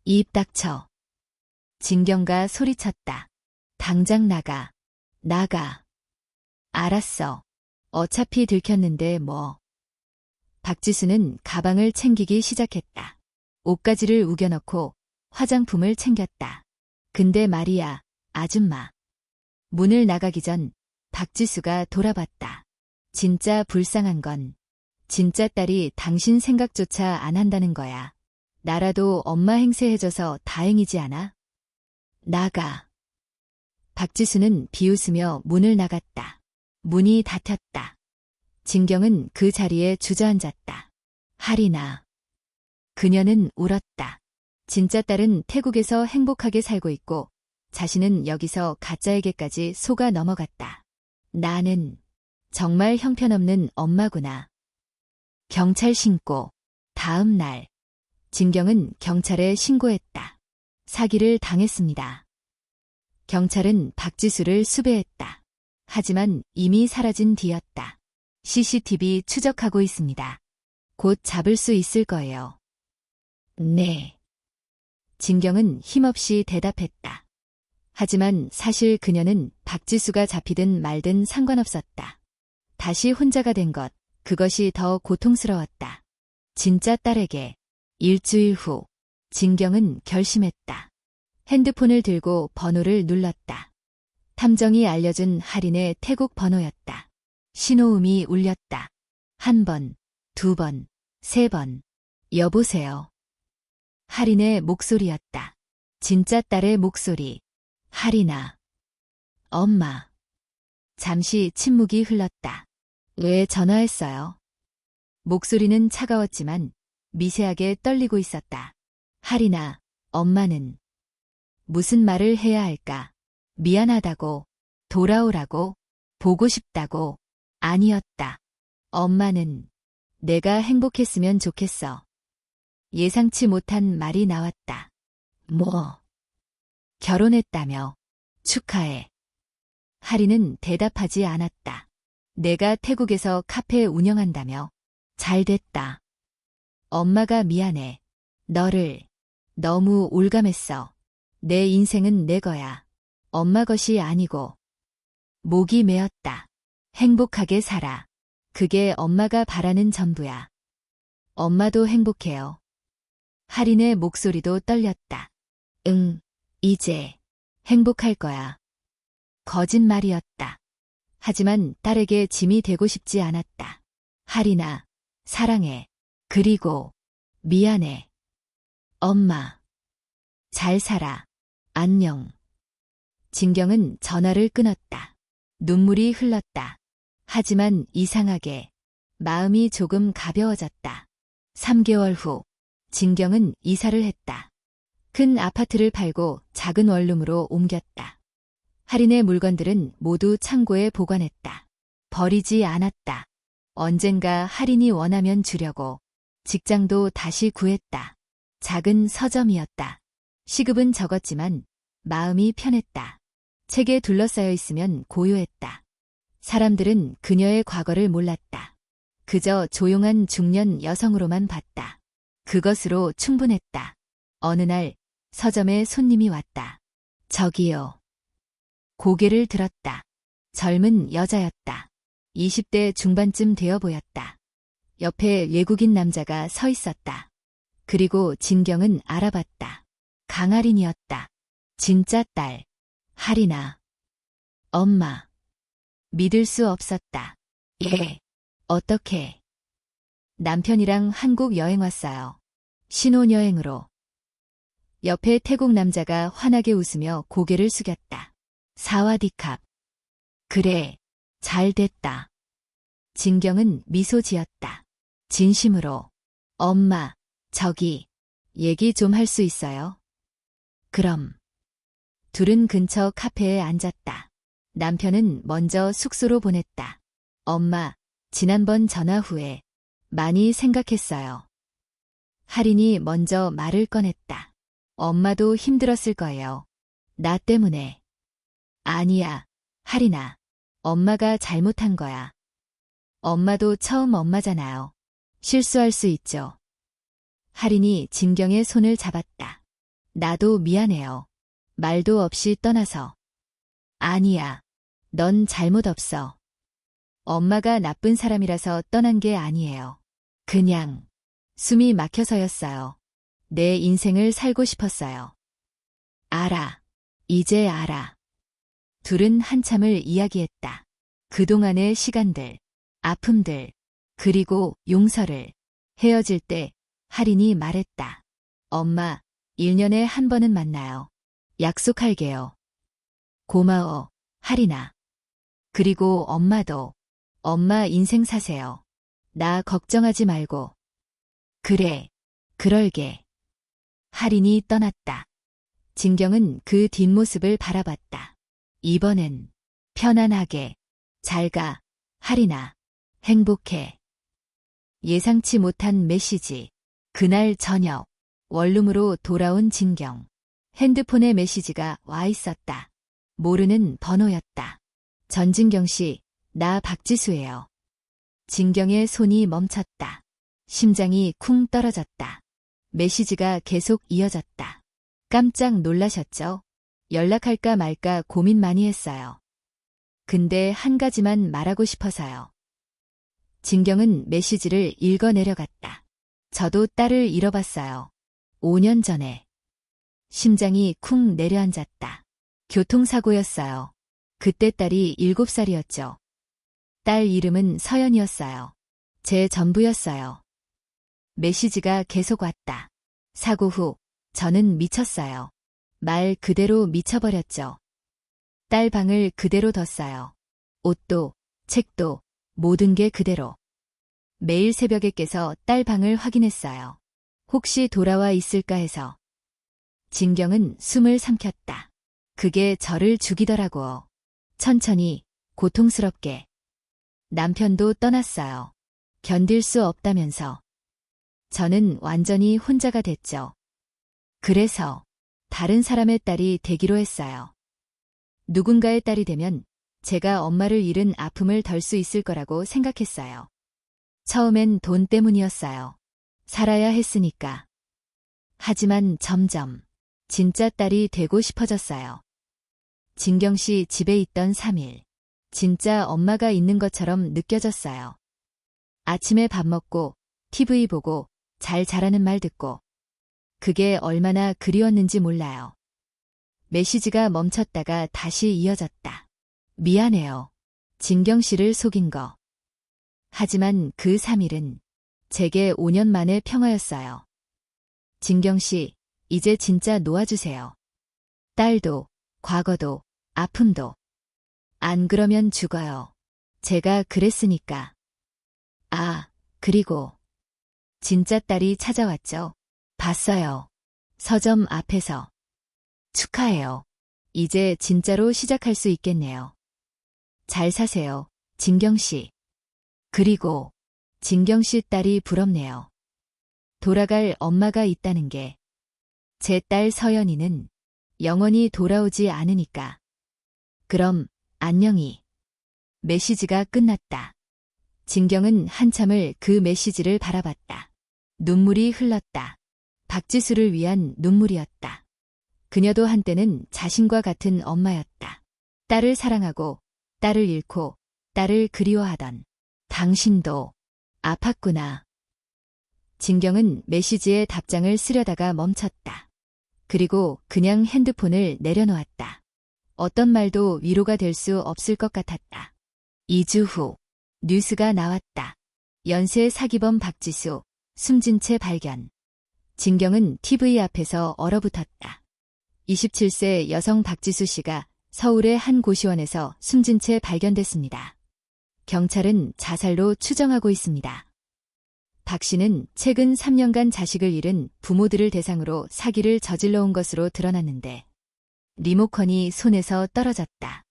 입 닥쳐. 진경가 소리쳤다. 당장 나가. 나가. 알았어. 어차피 들켰는데 뭐. 박지수는 가방을 챙기기 시작했다. 옷가지를 우겨넣고 화장품을 챙겼다. 근데 말이야, 아줌마. 문을 나가기 전 박지수가 돌아봤다. 진짜 불쌍한 건 진짜 딸이 당신 생각조차 안 한다는 거야. 나라도 엄마 행세해줘서 다행이지 않아? 나가. 박지수는 비웃으며 문을 나갔다. 문이 닫혔다. 진경은 그 자리에 주저앉았다. 할인아. 그녀는 울었다. 진짜 딸은 태국에서 행복하게 살고 있고 자신은 여기서 가짜에게까지 속아 넘어갔다. 나는 정말 형편없는 엄마구나. 경찰 신고. 다음 날 진경은 경찰에 신고했다. 사기를 당했습니다. 경찰은 박지수를 수배했다. 하지만 이미 사라진 뒤였다. CCTV 추적하고 있습니다. 곧 잡을 수 있을 거예요. 네. 진경은 힘없이 대답했다. 하지만 사실 그녀는 박지수가 잡히든 말든 상관없었다. 다시 혼자가 된 것, 그것이 더 고통스러웠다. 진짜 딸에게. 일주일 후, 진경은 결심했다. 핸드폰을 들고 번호를 눌렀다. 탐정이 알려준 할인의 태국 번호였다. 신호음이 울렸다. 1번, 2번, 3번. 여보세요. 할인의 목소리였다. 진짜 딸의 목소리. 할인아. 엄마. 잠시 침묵이 흘렀다. 왜 전화했어요? 목소리는 차가웠지만 미세하게 떨리고 있었다. 할인아, 엄마는 무슨 말을 해야 할까? 미안하다고, 돌아오라고, 보고 싶다고, 아니었다. 엄마는 내가 행복했으면 좋겠어. 예상치 못한 말이 나왔다. 뭐? 결혼했다며. 축하해. 할인은 대답하지 않았다. 내가 태국에서 카페 운영한다며. 잘됐다. 엄마가 미안해. 너를 너무 올감했어. 내 인생은 내 거야. 엄마 것이 아니고. 목이 메었다. 행복하게 살아. 그게 엄마가 바라는 전부야. 엄마도 행복해요. 할인의 목소리도 떨렸다. 응, 이제 행복할 거야. 거짓말이었다. 하지만 딸에게 짐이 되고 싶지 않았다. 할인아, 사랑해. 그리고 미안해. 엄마. 잘 살아. 안녕. 진경은 전화를 끊었다. 눈물이 흘렀다. 하지만 이상하게 마음이 조금 가벼워졌다. 3개월 후 진경은 이사를 했다. 큰 아파트를 팔고 작은 원룸으로 옮겼다. 할인의 물건들은 모두 창고에 보관했다. 버리지 않았다. 언젠가 할인이 원하면 주려고. 직장도 다시 구했다. 작은 서점이었다. 시급은 적었지만 마음이 편했다. 책에 둘러싸여 있으면 고요했다. 사람들은 그녀의 과거를 몰랐다. 그저 조용한 중년 여성으로만 봤다. 그것으로 충분했다. 어느 날 서점에 손님이 왔다. 저기요. 고개를 들었다. 젊은 여자였다. 20대 중반쯤 되어 보였다. 옆에 외국인 남자가 서 있었다. 그리고 진경은 알아봤다. 강할인이었다. 진짜 딸. 할인아. 엄마. 믿을 수 없었다. 예. 어떻게? 남편이랑 한국 여행 왔어요. 신혼여행으로. 옆에 태국 남자가 환하게 웃으며 고개를 숙였다. 사와디캅. 그래, 잘 됐다. 진경은 미소 지었다. 진심으로. 엄마, 저기, 얘기 좀 할 수 있어요? 그럼. 둘은 근처 카페에 앉았다. 남편은 먼저 숙소로 보냈다. 엄마, 지난번 전화 후에 많이 생각했어요. 할인이 먼저 말을 꺼냈다. 엄마도 힘들었을 거예요. 나 때문에. 아니야, 할인아. 엄마가 잘못한 거야. 엄마도 처음 엄마잖아요. 실수할 수 있죠. 할인이 진경의 손을 잡았다. 나도 미안해요. 말도 없이 떠나서. 아니야. 넌 잘못 없어. 엄마가 나쁜 사람이라서 떠난 게 아니에요. 그냥 숨이 막혀서였어요. 내 인생을 살고 싶었어요. 알아. 이제 알아. 둘은 한참을 이야기했다. 그동안의 시간들, 아픔들, 그리고 용서를. 헤어질 때 할인이 말했다. 엄마, 1년에 한 번은 만나요. 약속할게요. 고마워, 할인아. 그리고 엄마도. 엄마 인생 사세요. 나 걱정하지 말고. 그래, 그럴게. 할인이 떠났다. 진경은 그 뒷모습을 바라봤다. 이번엔 편안하게. 잘 가, 할인아. 행복해. 예상치 못한 메시지. 그날 저녁, 원룸으로 돌아온 진경. 핸드폰에 메시지가 와 있었다. 모르는 번호였다. 전진경 씨, 나 박지수예요. 진경의 손이 멈췄다. 심장이 쿵 떨어졌다. 메시지가 계속 이어졌다. 깜짝 놀라셨죠? 연락할까 말까 고민 많이 했어요. 근데 한 가지만 말하고 싶어서요. 진경은 메시지를 읽어 내려갔다. 저도 딸을 잃어봤어요. 5년 전에. 심장이 쿵 내려앉았다. 교통사고였어요. 그때 딸이 7살이었죠. 딸 이름은 서연이었어요. 제 전부였어요. 메시지가 계속 왔다. 사고 후 저는 미쳤어요. 말 그대로 미쳐버렸죠. 딸 방을 그대로 뒀어요. 옷도, 책도, 모든 게 그대로. 매일 새벽에 깨서 딸 방을 확인했어요. 혹시 돌아와 있을까 해서. 진경은 숨을 삼켰다. 그게 저를 죽이더라고. 천천히, 고통스럽게. 남편도 떠났어요. 견딜 수 없다면서. 저는 완전히 혼자가 됐죠. 그래서 다른 사람의 딸이 되기로 했어요. 누군가의 딸이 되면 제가 엄마를 잃은 아픔을 덜 수 있을 거라고 생각했어요. 처음엔 돈 때문이었어요. 살아야 했으니까. 하지만 점점 진짜 딸이 되고 싶어졌어요. 진경 씨 집에 있던 3일. 진짜 엄마가 있는 것처럼 느껴졌어요. 아침에 밥 먹고, TV 보고, 잘 자라는 말 듣고. 그게 얼마나 그리웠는지 몰라요. 메시지가 멈췄다가 다시 이어졌다. 미안해요. 진경 씨를 속인 거. 하지만 그 3일은 제게 5년 만의 평화였어요. 진경 씨, 이제 진짜 놓아주세요. 딸도, 과거도, 아픔도. 안 그러면 죽어요. 제가 그랬으니까. 아, 그리고 진짜 딸이 찾아왔죠. 봤어요. 서점 앞에서. 축하해요. 이제 진짜로 시작할 수 있겠네요. 잘 사세요, 진경 씨. 그리고 진경 씨 딸이 부럽네요. 돌아갈 엄마가 있다는 게. 제 딸 서연이는 영원히 돌아오지 않으니까. 그럼 안녕히. 메시지가 끝났다. 진경은 한참을 그 메시지를 바라봤다. 눈물이 흘렀다. 박지수를 위한 눈물이었다. 그녀도 한때는 자신과 같은 엄마였다. 딸을 사랑하고, 딸을 잃고, 딸을 그리워하던. 당신도 아팠구나. 진경은 메시지에 답장을 쓰려다가 멈췄다. 그리고 그냥 핸드폰을 내려놓았다. 어떤 말도 위로가 될 수 없을 것 같았다. 2주 후 뉴스가 나왔다. 연쇄 사기범 박지수 숨진 채 발견. 진경은 TV 앞에서 얼어붙었다. 27세 여성 박지수 씨가 서울의 한 고시원에서 숨진 채 발견됐습니다. 경찰은 자살로 추정하고 있습니다. 박 씨는 최근 3년간 자식을 잃은 부모들을 대상으로 사기를 저질러 온 것으로 드러났는데 리모컨이 손에서 떨어졌다.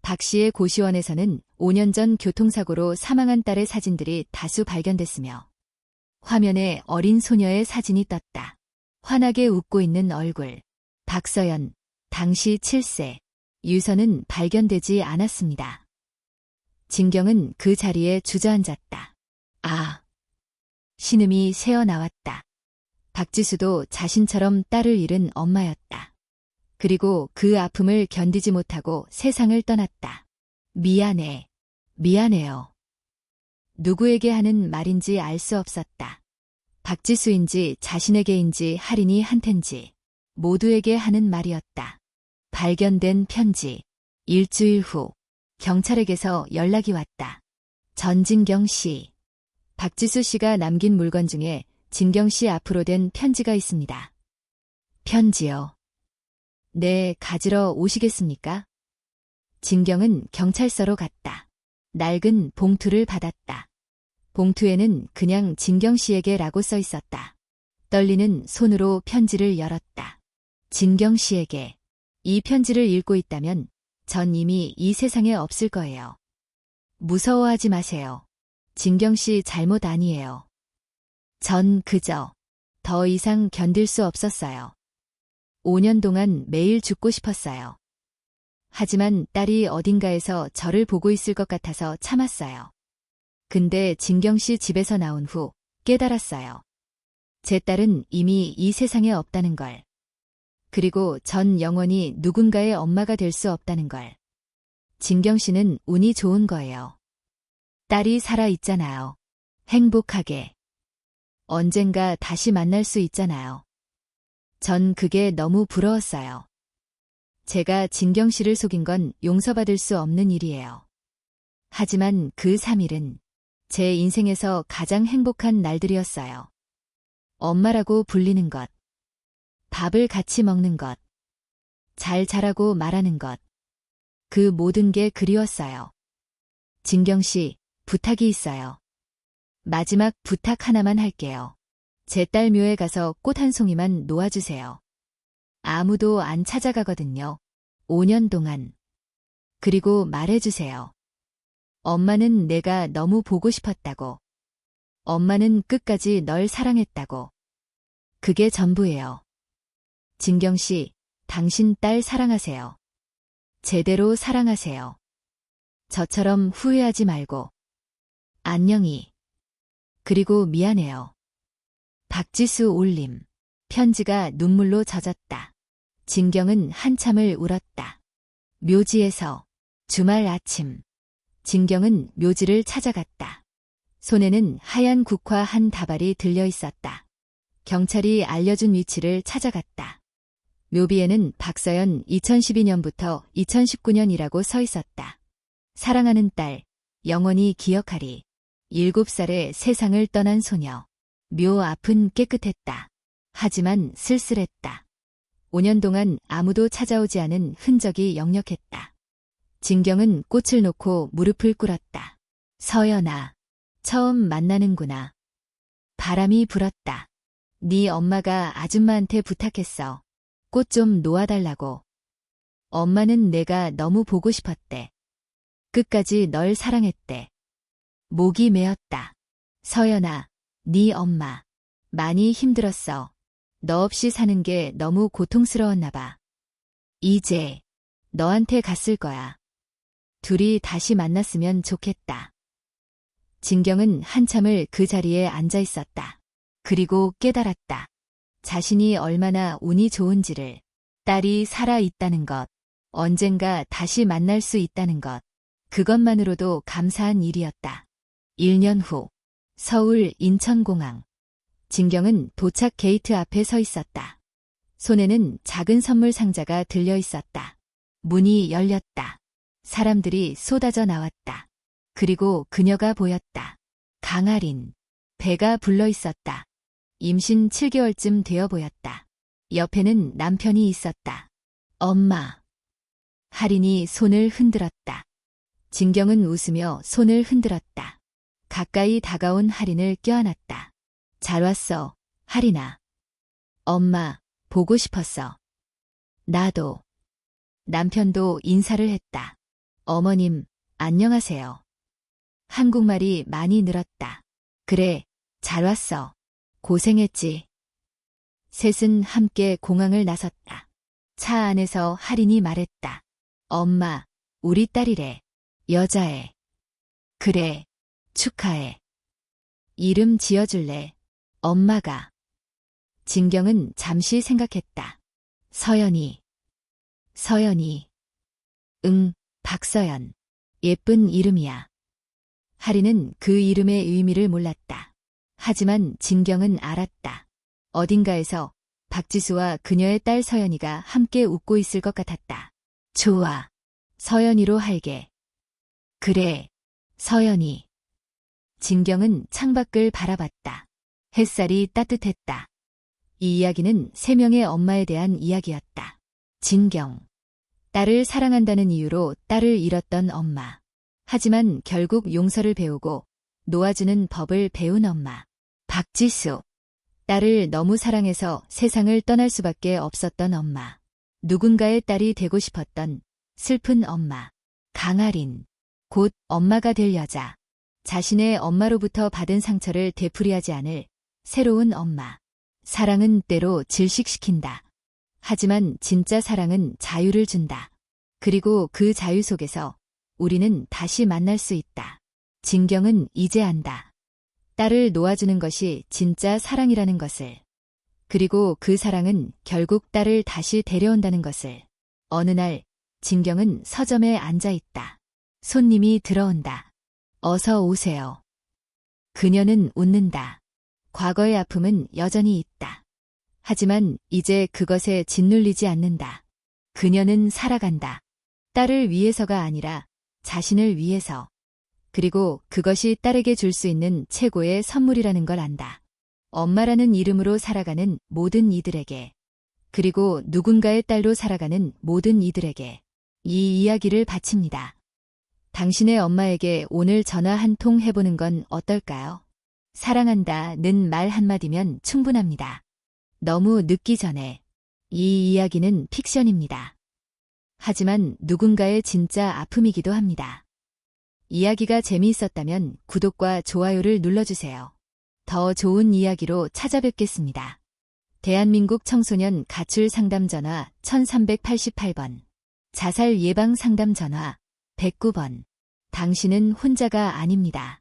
박 씨의 고시원에서는 5년 전 교통사고로 사망한 딸의 사진들이 다수 발견됐으며 화면에 어린 소녀의 사진이 떴다. 환하게 웃고 있는 얼굴. 박서연, 당시 7세. 유서는 발견되지 않았습니다. 진경은 그 자리에 주저앉았다. 아. 신음이 새어나왔다. 박지수도 자신처럼 딸을 잃은 엄마였다. 그리고 그 아픔을 견디지 못하고 세상을 떠났다. 미안해. 미안해요. 누구에게 하는 말인지 알 수 없었다. 박지수인지 자신에게인지 할인이한텐지 모두에게 하는 말이었다. 발견된 편지. 일주일 후 경찰에게서 연락이 왔다. 전진경 씨. 박지수 씨가 남긴 물건 중에 진경 씨 앞으로 된 편지가 있습니다. 편지요. 네, 가지러 오시겠습니까? 진경은 경찰서로 갔다. 낡은 봉투를 받았다. 봉투에는 그냥 진경 씨에게 라고 써 있었다. 떨리는 손으로 편지를 열었다. 진경 씨에게. 이 편지를 읽고 있다면 전 이미 이 세상에 없을 거예요. 무서워하지 마세요. 진경 씨 잘못 아니에요. 전 그저 더 이상 견딜 수 없었어요. 5년 동안 매일 죽고 싶었어요. 하지만 딸이 어딘가에서 저를 보고 있을 것 같아서 참았어요. 근데 진경 씨 집에서 나온 후 깨달았어요. 제 딸은 이미 이 세상에 없다는 걸. 그리고 전 영원히 누군가의 엄마가 될 수 없다는 걸. 진경 씨는 운이 좋은 거예요. 딸이 살아 있잖아요. 행복하게. 언젠가 다시 만날 수 있잖아요. 전 그게 너무 부러웠어요. 제가 진경 씨를 속인 건 용서받을 수 없는 일이에요. 하지만 그 3일은 제 인생에서 가장 행복한 날들이었어요. 엄마라고 불리는 것. 밥을 같이 먹는 것. 잘 자라고 말하는 것. 그 모든 게 그리웠어요. 진경 씨, 부탁이 있어요. 마지막 부탁 하나만 할게요. 제 딸 묘에 가서 꽃 한 송이만 놓아주세요. 아무도 안 찾아가거든요. 5년 동안. 그리고 말해주세요. 엄마는 내가 너무 보고 싶었다고. 엄마는 끝까지 널 사랑했다고. 그게 전부예요. 진경 씨, 당신 딸 사랑하세요. 제대로 사랑하세요. 저처럼 후회하지 말고. 안녕히. 그리고 미안해요. 박지수 올림. 편지가 눈물로 젖었다. 진경은 한참을 울었다. 묘지에서 주말 아침. 진경은 묘지를 찾아갔다. 손에는 하얀 국화 한 다발이 들려 있었다. 경찰이 알려준 위치를 찾아갔다. 묘비에는 박서연 2012년부터 2019년이라고 서 있었다. 사랑하는 딸, 영원히 기억하리. 7살에 세상을 떠난 소녀. 묘 앞은 깨끗했다. 하지만 쓸쓸했다. 5년 동안 아무도 찾아오지 않은 흔적이 역력했다. 진경은 꽃을 놓고 무릎을 꿇었다. 서연아, 처음 만나는구나. 바람이 불었다. 네 엄마가 아줌마한테 부탁했어. 꽃 좀 놓아달라고. 엄마는 내가 너무 보고 싶었대. 끝까지 널 사랑했대. 목이 메었다. 서연아, 네 엄마. 많이 힘들었어. 너 없이 사는 게 너무 고통스러웠나 봐. 이제 너한테 갔을 거야. 둘이 다시 만났으면 좋겠다. 진경은 한참을 그 자리에 앉아 있었다. 그리고 깨달았다. 자신이 얼마나 운이 좋은지를. 딸이 살아 있다는 것. 언젠가 다시 만날 수 있다는 것. 그것만으로도 감사한 일이었다. 1년 후 서울 인천공항. 진경은 도착 게이트 앞에 서 있었다. 손에는 작은 선물 상자가 들려 있었다. 문이 열렸다. 사람들이 쏟아져 나왔다. 그리고 그녀가 보였다. 강아린. 배가 불러 있었다. 임신 7개월쯤 되어 보였다. 옆에는 남편이 있었다. 엄마. 할인이 손을 흔들었다. 진경은 웃으며 손을 흔들었다. 가까이 다가온 할인을 껴안았다. 잘 왔어, 할인아. 엄마, 보고 싶었어. 나도. 남편도 인사를 했다. 어머님, 안녕하세요. 한국말이 많이 늘었다. 그래, 잘 왔어. 고생했지. 셋은 함께 공항을 나섰다. 차 안에서 할인이 말했다. 엄마, 우리 딸이래. 여자애. 그래, 축하해. 이름 지어줄래? 엄마가. 진경은 잠시 생각했다. 서연이. 서연이. 응, 박서연. 예쁜 이름이야. 할인은 그 이름의 의미를 몰랐다. 하지만 진경은 알았다. 어딘가에서 박지수와 그녀의 딸 서연이가 함께 웃고 있을 것 같았다. 좋아. 서연이로 할게. 그래, 서연이. 진경은 창밖을 바라봤다. 햇살이 따뜻했다. 이 이야기는 3명의 엄마에 대한 이야기였다. 진경. 딸을 사랑한다는 이유로 딸을 잃었던 엄마. 하지만 결국 용서를 배우고 놓아주는 법을 배운 엄마. 박지수. 딸을 너무 사랑해서 세상을 떠날 수밖에 없었던 엄마. 누군가의 딸이 되고 싶었던 슬픈 엄마. 강아린. 곧 엄마가 될 여자. 자신의 엄마로부터 받은 상처를 되풀이하지 않을 새로운 엄마. 사랑은 때로 질식시킨다. 하지만 진짜 사랑은 자유를 준다. 그리고 그 자유 속에서 우리는 다시 만날 수 있다. 진경은 이제 안다. 딸을 놓아주는 것이 진짜 사랑이라는 것을. 그리고 그 사랑은 결국 딸을 다시 데려온다는 것을. 어느 날 진경은 서점에 앉아 있다. 손님이 들어온다. 어서 오세요. 그녀는 웃는다. 과거의 아픔은 여전히 있다. 하지만 이제 그것에 짓눌리지 않는다. 그녀는 살아간다. 딸을 위해서가 아니라 자신을 위해서. 그리고 그것이 딸에게 줄 수 있는 최고의 선물이라는 걸 안다. 엄마라는 이름으로 살아가는 모든 이들에게. 그리고 누군가의 딸로 살아가는 모든 이들에게. 이 이야기를 바칩니다. 당신의 엄마에게 오늘 전화 한 통 해보는 건 어떨까요? 사랑한다는 말 한마디면 충분합니다. 너무 늦기 전에. 이 이야기는 픽션입니다. 하지만 누군가의 진짜 아픔이기도 합니다. 이야기가 재미있었다면 구독과 좋아요를 눌러주세요. 더 좋은 이야기로 찾아뵙겠습니다. 대한민국 청소년 가출 상담 전화 1388번. 자살 예방 상담 전화 109번. 당신은 혼자가 아닙니다.